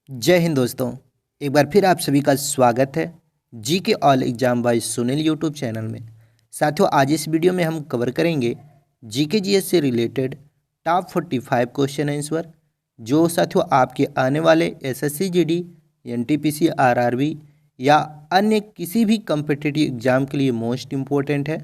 जय हिंद दोस्तों। एक बार फिर आप सभी का स्वागत है G K all exam by Sunil YouTube channel में। साथियों, आज इस वीडियो में हम कवर करेंगे जी के जी एस से रिलेटेड टॉप 45 क्वेश्चन आंसर, जो साथियों आपके आने वाले एसएससी जीडी, एनटीपीसी, आरआरबी या अन्य किसी भी कम्पिटिटिव एग्जाम के लिए मोस्ट इम्पोर्टेंट है।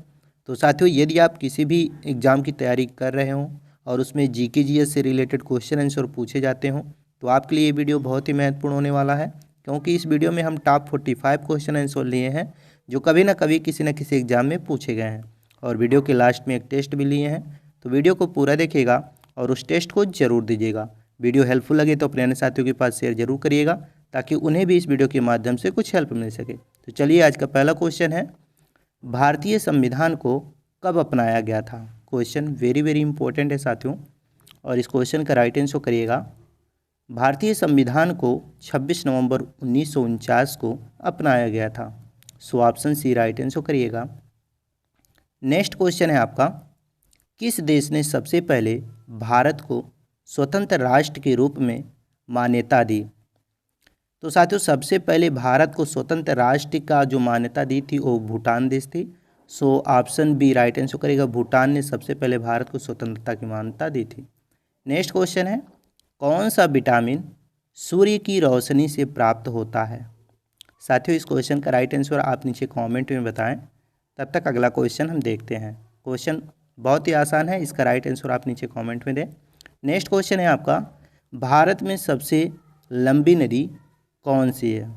तो साथियों, यदि आप किसी भी एग्ज़ाम की तैयारी कर रहे हों और उसमें जी के जी एस से रिलेटेड क्वेश्चन आंसर पूछे जाते हों तो आपके लिए ये वीडियो बहुत ही महत्वपूर्ण होने वाला है, क्योंकि इस वीडियो में हम टॉप 45 क्वेश्चन आंसर लिए हैं जो कभी ना कभी किसी न किसी एग्जाम में पूछे गए हैं, और वीडियो के लास्ट में एक टेस्ट भी लिए हैं। तो वीडियो को पूरा देखिएगा और उस टेस्ट को जरूर दीजिएगा। वीडियो हेल्पफुल लगे तो अपने अन्य साथियों के पास शेयर जरूर करिएगा, ताकि उन्हें भी इस वीडियो के माध्यम से कुछ हेल्प मिल सके। तो चलिए, आज का पहला क्वेश्चन है, भारतीय संविधान को कब अपनाया गया था। क्वेश्चन वेरी वेरी इंपॉर्टेंट है साथियों, और इस क्वेश्चन का राइट आंसर करिएगा। भारतीय संविधान को 26 नवंबर 1949 को अपनाया गया था। So option C right answer करिएगा। नेक्स्ट क्वेश्चन है आपका, किस देश ने सबसे पहले भारत को स्वतंत्र राष्ट्र के रूप में मान्यता दी। तो साथियों, सबसे पहले भारत को स्वतंत्र राष्ट्र का जो मान्यता दी थी वो भूटान देश थी। So option B right answer करेगा, भूटान ने सबसे पहले भारत को स्वतंत्रता की मान्यता दी थी। नेक्स्ट क्वेश्चन है, कौन सा विटामिन सूर्य की रोशनी से प्राप्त होता है। साथियों, इस क्वेश्चन का राइट आंसर आप नीचे कमेंट में बताएं। तब तक अगला क्वेश्चन हम देखते हैं। क्वेश्चन बहुत ही आसान है, इसका राइट आंसर आप नीचे कमेंट में दें। नेक्स्ट क्वेश्चन है आपका, भारत में सबसे लंबी नदी कौन सी है।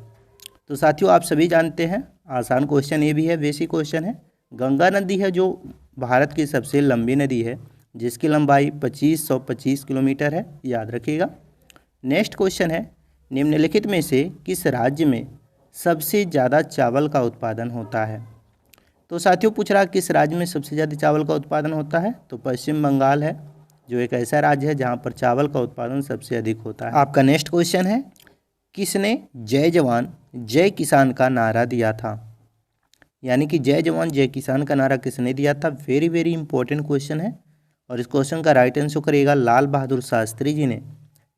तो साथियों, आप सभी जानते हैं, आसान क्वेश्चन ये भी है, बेसिक क्वेश्चन है। गंगा नदी है जो भारत की सबसे लंबी नदी है, जिसकी लंबाई 2525 किलोमीटर है, याद रखिएगा। नेक्स्ट क्वेश्चन है, निम्नलिखित में से किस राज्य में सबसे ज़्यादा चावल का उत्पादन होता है। तो साथियों, पूछ रहा किस राज्य में सबसे ज़्यादा चावल का उत्पादन होता है, तो पश्चिम बंगाल है, जो एक ऐसा राज्य है जहाँ पर चावल का उत्पादन सबसे अधिक होता है। आपका नेक्स्ट क्वेश्चन है, किसने जय जवान जय किसान का नारा दिया था। यानी कि जय जवान जय किसान का नारा किसने दिया था। वेरी वेरी इंपॉर्टेंट क्वेश्चन है, और इस क्वेश्चन का राइट आंसर करिएगा, लाल बहादुर शास्त्री जी ने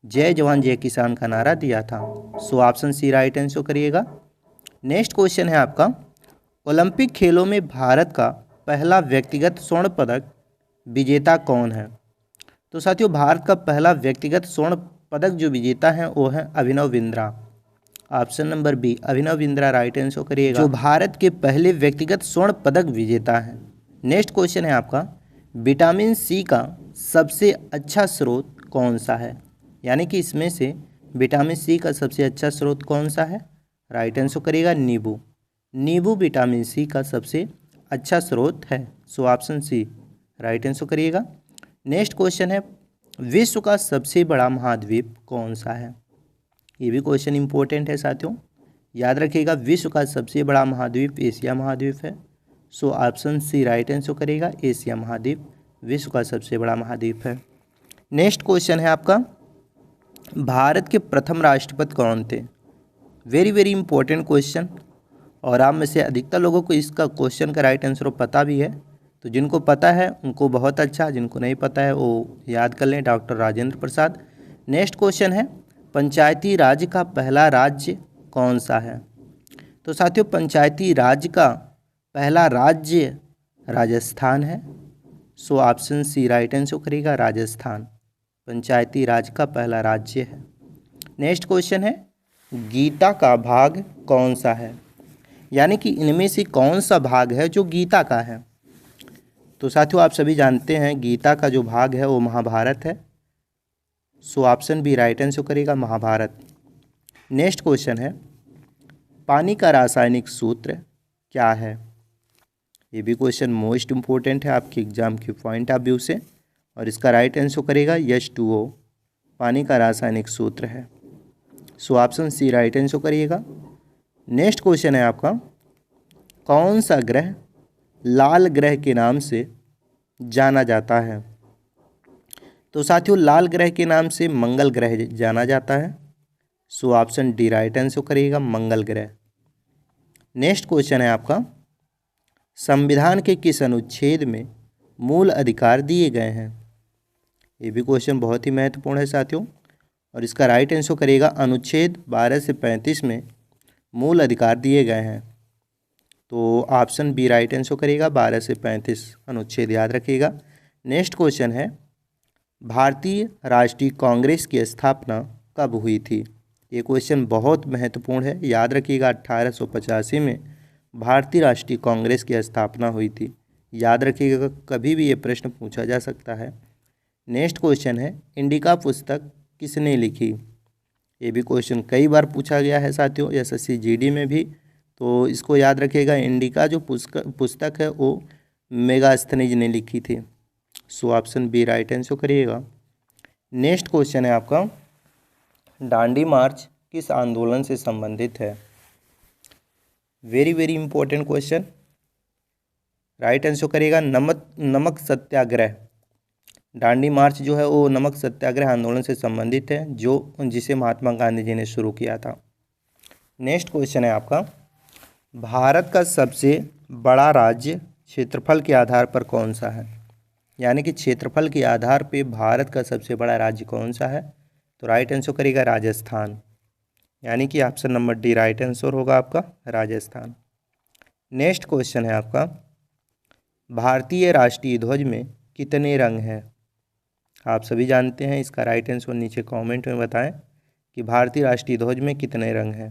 जय जवान जय किसान का नारा दिया था। So option C right answer करिएगा। नेक्स्ट क्वेश्चन है आपका, ओलंपिक खेलों में भारत का पहला व्यक्तिगत स्वर्ण पदक विजेता कौन है। तो साथियों, भारत का पहला व्यक्तिगत स्वर्ण पदक जो विजेता है वो है Abhinav Bindra. Option number B Abhinav Bindra right answer करिएगा, जो भारत के पहले व्यक्तिगत स्वर्ण पदक विजेता है। नेक्स्ट क्वेश्चन है आपका, विटामिन सी का सबसे अच्छा स्रोत कौन सा है। यानी कि इसमें से विटामिन सी का सबसे अच्छा स्रोत कौन सा है। राइट आंसर करिएगा नींबू। नींबू विटामिन सी का सबसे अच्छा स्रोत है। So option C right answer करिएगा। नेक्स्ट क्वेश्चन है, विश्व का सबसे बड़ा महाद्वीप कौन सा है। ये भी क्वेश्चन इंपॉर्टेंट है साथियों, याद रखिएगा, विश्व का सबसे बड़ा महाद्वीप एशिया महाद्वीप है। So option C right answer करेगा, एशिया महाद्वीप विश्व का सबसे बड़ा महाद्वीप है। नेक्स्ट क्वेश्चन है आपका, भारत के प्रथम राष्ट्रपति कौन थे। वेरी वेरी इंपॉर्टेंट क्वेश्चन, और आप में से अधिकतर लोगों को इसका क्वेश्चन का राइट आंसर पता भी है। तो जिनको पता है उनको बहुत अच्छा, जिनको नहीं पता है वो याद कर लें, डॉक्टर राजेंद्र प्रसाद। नेक्स्ट क्वेश्चन है, पंचायती राज का पहला राज्य कौन सा है। तो साथियों, पंचायती राज का पहला राज्य राजस्थान है। So option C right answer करेगा, राजस्थान पंचायती राज का पहला राज्य है। नेक्स्ट क्वेश्चन है, गीता का भाग कौन सा है। यानी कि इनमें से कौन सा भाग है जो गीता का है। तो साथियों, आप सभी जानते हैं गीता का जो भाग है वो महाभारत है। So option B right answer करेगा, महाभारत। नेक्स्ट क्वेश्चन है, पानी का रासायनिक सूत्र क्या है। ये भी क्वेश्चन मोस्ट इम्पोर्टेंट है आपके एग्जाम के पॉइंट ऑफ व्यू से, और इसका राइट आंसर करेगा H2O, पानी का रासायनिक सूत्र है। So option C right answer करिएगा। नेक्स्ट क्वेश्चन है आपका, कौन सा ग्रह लाल ग्रह के नाम से जाना जाता है। तो साथियों, लाल ग्रह के नाम से मंगल ग्रह जाना जाता है। So option D right answer करिएगा, मंगल ग्रह। नेक्स्ट क्वेश्चन है आपका, संविधान के किस अनुच्छेद में मूल अधिकार दिए गए हैं। ये भी क्वेश्चन बहुत ही महत्वपूर्ण है साथियों, और इसका राइट आंसर करिएगा अनुच्छेद 12 से 35 में मूल अधिकार दिए गए हैं। तो ऑप्शन बी राइट आंसर करिएगा, 12 से 35 अनुच्छेद याद रखिएगा। नेक्स्ट क्वेश्चन है, भारतीय राष्ट्रीय कांग्रेस की स्थापना कब हुई थी? ये क्वेश्चन बहुत महत्वपूर्ण है, याद रखिएगा। 1885 में भारतीय राष्ट्रीय कांग्रेस की स्थापना हुई थी, याद रखिएगा, कभी भी ये प्रश्न पूछा जा सकता है। नेक्स्ट क्वेश्चन है, इंडिका पुस्तक किसने लिखी? ये भी क्वेश्चन कई बार पूछा गया है साथियों, एसएससी जीडी में भी, तो इसको याद रखिएगा। इंडिका जो पुस्तक है वो मेगास्थनीज ने लिखी थी। So option B right answer करिएगा। नेक्स्ट क्वेश्चन है आपका, दांडी मार्च किस आंदोलन से संबंधित है? Very very important question. Right answer करिएगा नमक सत्याग्रह। दांडी मार्च जो है वो नमक सत्याग्रह आंदोलन से संबंधित है, जिसे महात्मा गांधी जी ने शुरू किया था। नेक्स्ट क्वेश्चन है आपका, भारत का सबसे बड़ा राज्य क्षेत्रफल के आधार पर कौन सा है? यानी कि क्षेत्रफल के आधार पे भारत का सबसे बड़ा राज्य कौन सा है? तो राइट आंसर करिएगा राजस्थान, यानी कि option number D right answer होगा आपका, राजस्थान। नेक्स्ट क्वेश्चन है आपका, भारतीय राष्ट्रीय ध्वज में कितने रंग हैं? आप सभी जानते हैं, इसका राइट आंसर नीचे कमेंट में बताएं कि भारतीय राष्ट्रीय ध्वज में कितने रंग हैं।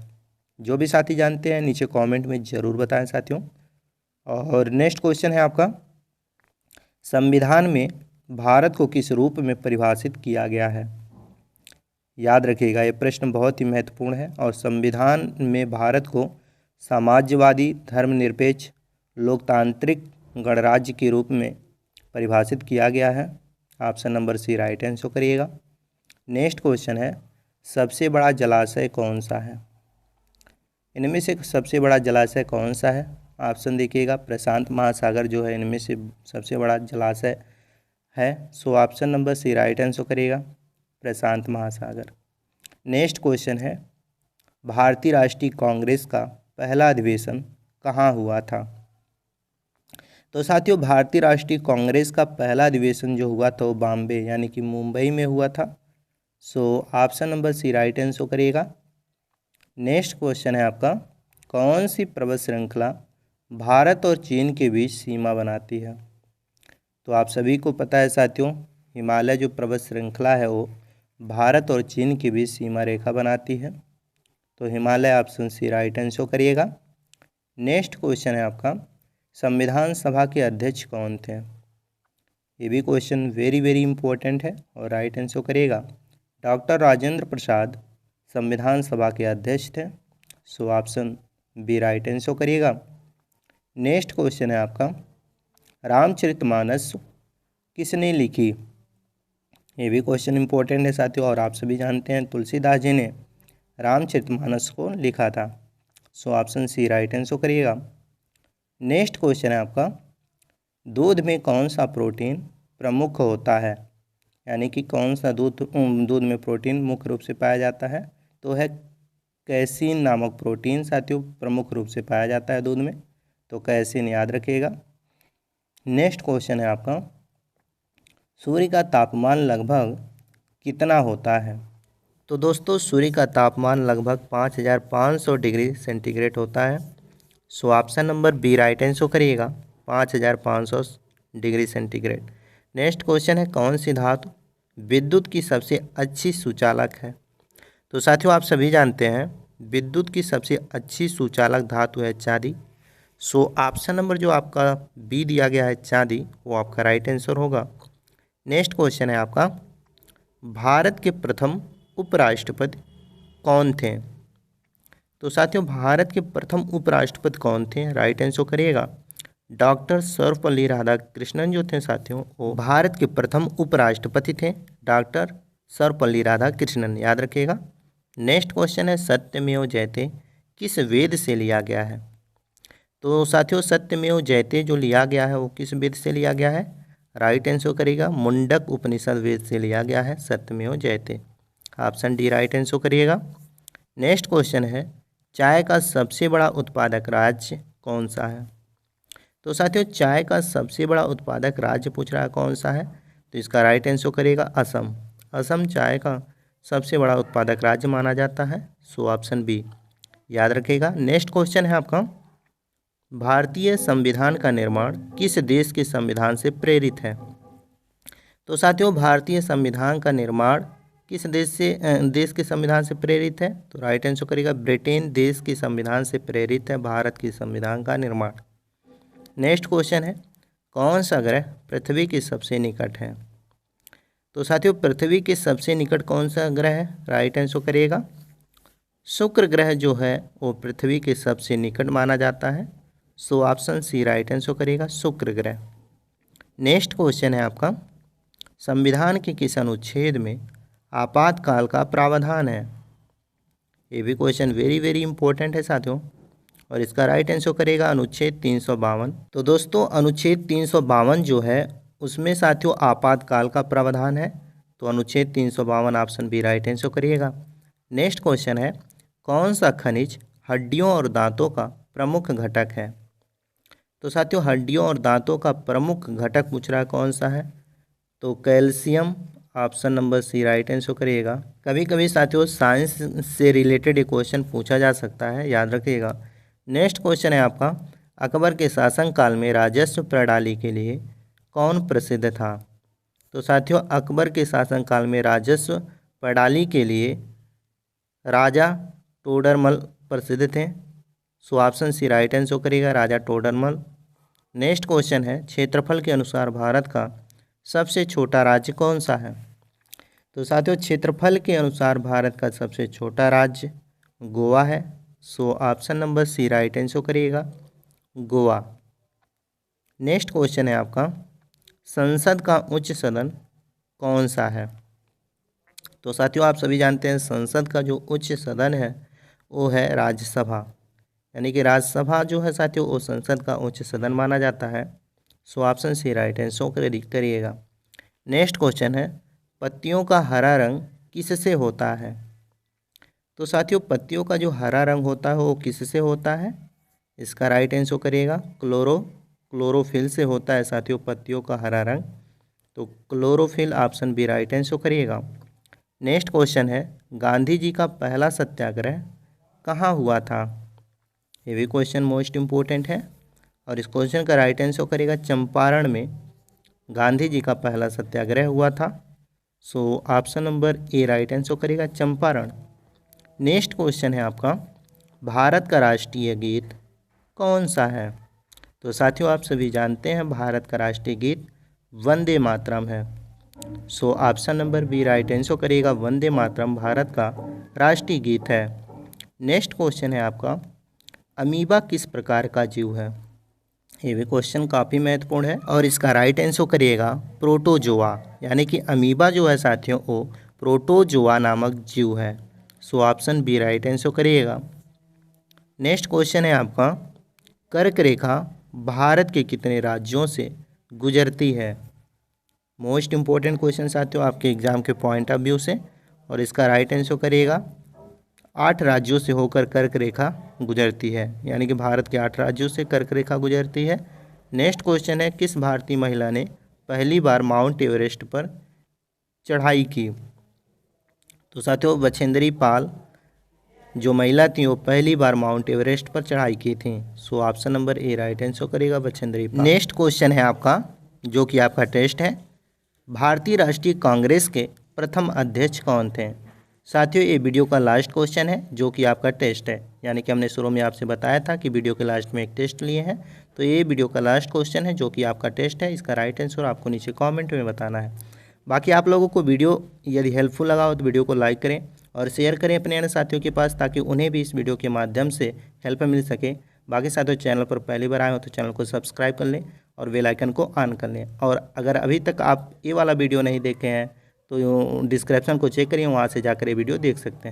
जो भी साथी जानते हैं नीचे कमेंट में ज़रूर बताएं साथियों। और नेक्स्ट क्वेश्चन है आपका, संविधान में भारत को किस रूप में परिभाषित किया गया है? याद रखिएगा, ये प्रश्न बहुत ही महत्वपूर्ण है। और संविधान में भारत को समाजवादी, धर्मनिरपेक्ष, लोकतांत्रिक गणराज्य के रूप में परिभाषित किया गया है। Option number C right answer करिएगा। नेक्स्ट क्वेश्चन है, सबसे बड़ा जलाशय कौन सा है? इनमें से सबसे बड़ा जलाशय कौन सा है? ऑप्शन देखिएगा, प्रशांत महासागर जो है इनमें से सबसे बड़ा जलाशय है। So option number C right answer करिएगा, प्रशांत महासागर। नेक्स्ट क्वेश्चन है, भारतीय राष्ट्रीय कांग्रेस का पहला अधिवेशन कहाँ हुआ था? तो साथियों, भारतीय राष्ट्रीय कांग्रेस का पहला अधिवेशन जो हुआ था वो बॉम्बे यानी कि मुंबई में हुआ था। So option number C right answer करिएगा। नेक्स्ट क्वेश्चन है आपका, कौन सी पर्वत श्रृंखला भारत और चीन के बीच सीमा बनाती है? तो आप सभी को पता है साथियों, हिमालय जो पर्वत श्रृंखला है वो भारत और चीन के बीच सीमा रेखा बनाती है। तो Himalaya option C right answer करिएगा। नेक्स्ट क्वेश्चन है आपका, संविधान सभा के अध्यक्ष कौन थे? ये भी क्वेश्चन वेरी वेरी इंपॉर्टेंट है और राइट आंसर करिएगा, डॉक्टर राजेंद्र प्रसाद संविधान सभा के अध्यक्ष थे। So option B right answer करिएगा। नेक्स्ट क्वेश्चन है आपका, रामचरितमानस किसने लिखी? ये भी क्वेश्चन इंपॉर्टेंट है साथियों और आप सभी जानते हैं तुलसीदास जी ने रामचरितमानस को लिखा था। So option C right answer करिएगा। नेक्स्ट क्वेश्चन है आपका, दूध में कौन सा प्रोटीन प्रमुख होता है? यानी कि कौन सा दूध में प्रोटीन मुख्य रूप से पाया जाता है? तो है कैसीन नामक प्रोटीन साथियों प्रमुख रूप से पाया जाता है दूध में, तो कैसीन याद रखिएगा। नेक्स्ट क्वेश्चन है आपका, सूर्य का तापमान लगभग कितना होता है? तो दोस्तों, सूर्य का तापमान लगभग 5500 डिग्री सेंटीग्रेड होता है। So option number B right answer करिएगा, 5500 डिग्री सेंटीग्रेड। नेक्स्ट क्वेश्चन है, कौन सी धातु विद्युत की सबसे अच्छी सुचालक है? तो साथियों, आप सभी जानते हैं विद्युत की सबसे अच्छी सुचालक धातु है चांदी। सो ऑप्शन नंबर जो आपका बी दिया गया है चांदी, वो आपका राइट आंसर होगा। नेक्स्ट क्वेश्चन है आपका, भारत के प्रथम उपराष्ट्रपति कौन थे? तो साथियों, भारत के प्रथम उपराष्ट्रपति कौन थे? राइट आंसर करिएगा, डॉक्टर सर्वपल्ली राधाकृष्णन जो थे साथियों, वो भारत के प्रथम उपराष्ट्रपति थे, डॉक्टर सर्वपल्ली राधाकृष्णन, याद रखिएगा। नेक्स्ट क्वेश्चन है, सत्यमेव जयते किस वेद से लिया गया है? तो साथियों, सत्यमेव जयते जो लिया गया है वो किस वेद से लिया गया है? राइट आंसर करिएगा, मुंडक उपनिषद वेद से लिया गया है सत्यमेव जयते। ऑप्शन डी राइट आंसर करिएगा। नेक्स्ट क्वेश्चन है, चाय का सबसे बड़ा उत्पादक राज्य कौन सा है? तो साथियों, चाय का सबसे बड़ा उत्पादक राज्य पूछ रहा है कौन सा है? तो इसका राइट आंसर करिएगा असम। असम चाय का सबसे बड़ा उत्पादक राज्य माना जाता है? सो ऑप्शन बी याद रखिएगा। नेक्स्ट क्वेश्चन है आपका, भारतीय संविधान का निर्माण किस देश के संविधान से प्रेरित है? तो साथियों, भारतीय संविधान का निर्माण किस देश के संविधान से प्रेरित है? तो राइट आंसर करेगा ब्रिटेन देश के संविधान से प्रेरित है भारत के संविधान का निर्माण। नेक्स्ट क्वेश्चन है, कौन सा ग्रह पृथ्वी के सबसे निकट है? तो साथियों, पृथ्वी के सबसे निकट कौन सा ग्रह है? राइट आंसर करिएगा शुक्र ग्रह जो है वो पृथ्वी के सबसे निकट माना जाता है। So option C right answer करिएगा शुक्र ग्रह। नेक्स्ट क्वेश्चन है आपका, संविधान के किस अनुच्छेद में आपातकाल का प्रावधान है? ये भी क्वेश्चन वेरी इंपॉर्टेंट है साथियों, और इसका राइट आंसर करेगा अनुच्छेद 352। तो दोस्तों, अनुच्छेद 352 जो है उसमें साथियों आपातकाल का प्रावधान है। तो अनुच्छेद 352 ऑप्शन बी राइट आंसर करिएगा। नेक्स्ट क्वेश्चन है, कौन सा खनिज हड्डियों और दांतों का प्रमुख घटक है? तो साथियों, हड्डियों और दांतों का प्रमुख घटक पूछ रहा है कौन सा है? तो calcium option number C right answer करिएगा। कभी कभी साथियों साइंस से रिलेटेड एक क्वेश्चन पूछा जा सकता है, याद रखिएगा। नेक्स्ट क्वेश्चन है आपका, अकबर के शासनकाल में राजस्व प्रणाली के लिए कौन प्रसिद्ध था? तो साथियों, अकबर के शासनकाल में राजस्व प्रणाली के लिए राजा टोडरमल प्रसिद्ध थे। So option C right answer करिएगा राजा टोडरमल। नेक्स्ट क्वेश्चन है, क्षेत्रफल के अनुसार भारत का सबसे छोटा राज्य कौन सा है? तो साथियों, क्षेत्रफल के अनुसार भारत का सबसे छोटा राज्य गोवा है। So option number C right answer करिएगा गोवा। नेक्स्ट क्वेश्चन है आपका, संसद का उच्च सदन कौन सा है? तो साथियों, आप सभी जानते हैं संसद का जो उच्च सदन है वो है राज्यसभा, यानी कि राज्यसभा जो है साथियों वो संसद का उच्च सदन माना जाता है। So option C right answer करिएगा। नेक्स्ट क्वेश्चन है, पत्तियों का हरा रंग किससे होता है? तो साथियों, पत्तियों का जो हरा रंग होता है वो किससे होता है? इसका राइट आंसर करिएगा क्लोरोफिल से होता है साथियों पत्तियों का हरा रंग। तो chlorophyll option B right answer करिएगा। नेक्स्ट क्वेश्चन है, गांधी जी का पहला सत्याग्रह कहाँ हुआ था? ये भी क्वेश्चन मोस्ट इम्पोर्टेंट है, और इस क्वेश्चन का राइट आंसर करेगा चंपारण में गांधी जी का पहला सत्याग्रह हुआ था। So option number A right answer करेगा चंपारण। नेक्स्ट क्वेश्चन है आपका, भारत का राष्ट्रीय गीत कौन सा है? तो साथियों, आप सभी जानते हैं भारत का राष्ट्रीय गीत वंदे मातरम है। So option number B right answer करिएगा वंदे मातरम भारत का राष्ट्रीय गीत है। नेक्स्ट क्वेश्चन है आपका, अमीबा किस प्रकार का जीव है? ये भी क्वेश्चन काफ़ी महत्वपूर्ण है, और इसका राइट आंसर करिएगा प्रोटोजोआ, यानी कि अमीबा जो है साथियों वो प्रोटोजोआ नामक जीव है। So option B right answer करिएगा। नेक्स्ट क्वेश्चन है आपका, कर्क रेखा भारत के कितने राज्यों से गुजरती है? मोस्ट इम्पोर्टेंट क्वेश्चन साथियों आपके एग्जाम के पॉइंट ऑफ व्यू से, और इसका राइट आंसर करिएगा 8 राज्यों से होकर कर्क रेखा गुजरती है, यानी कि भारत के 8 राज्यों से कर्क रेखा गुजरती है। नेक्स्ट क्वेश्चन है, किस भारतीय महिला ने पहली बार माउंट एवरेस्ट पर चढ़ाई की? तो साथियों, बछेंद्री पाल जो महिला थी वो पहली बार माउंट एवरेस्ट पर चढ़ाई की थी। So option number A right answer करेगा बछेंद्री पाल। नेक्स्ट क्वेश्चन है आपका जो कि आपका टेस्ट है, भारतीय राष्ट्रीय कांग्रेस के प्रथम अध्यक्ष कौन थे? साथियों, ये वीडियो का लास्ट क्वेश्चन है जो कि आपका टेस्ट है, यानी कि हमने शुरू में आपसे बताया था कि वीडियो के लास्ट में एक टेस्ट लिए हैं, तो ये वीडियो का लास्ट क्वेश्चन है जो कि आपका टेस्ट है। इसका राइट आंसर आपको नीचे कमेंट में बताना है। बाकी आप लोगों को वीडियो यदि हेल्पफुल लगा हो तो वीडियो को लाइक करें और शेयर करें अपने अन्य साथियों के पास, ताकि उन्हें भी इस वीडियो के माध्यम से हेल्प मिल सके। बाकी साथियों, चैनल पर पहली बार आए हो तो चैनल को सब्सक्राइब कर लें और बेल आइकन को ऑन कर लें। और अगर अभी तक आप ये वाला वीडियो नहीं देखे हैं तो डिस्क्रिप्शन को चेक करिए, वहाँ से जाकर ये वीडियो देख सकते हैं।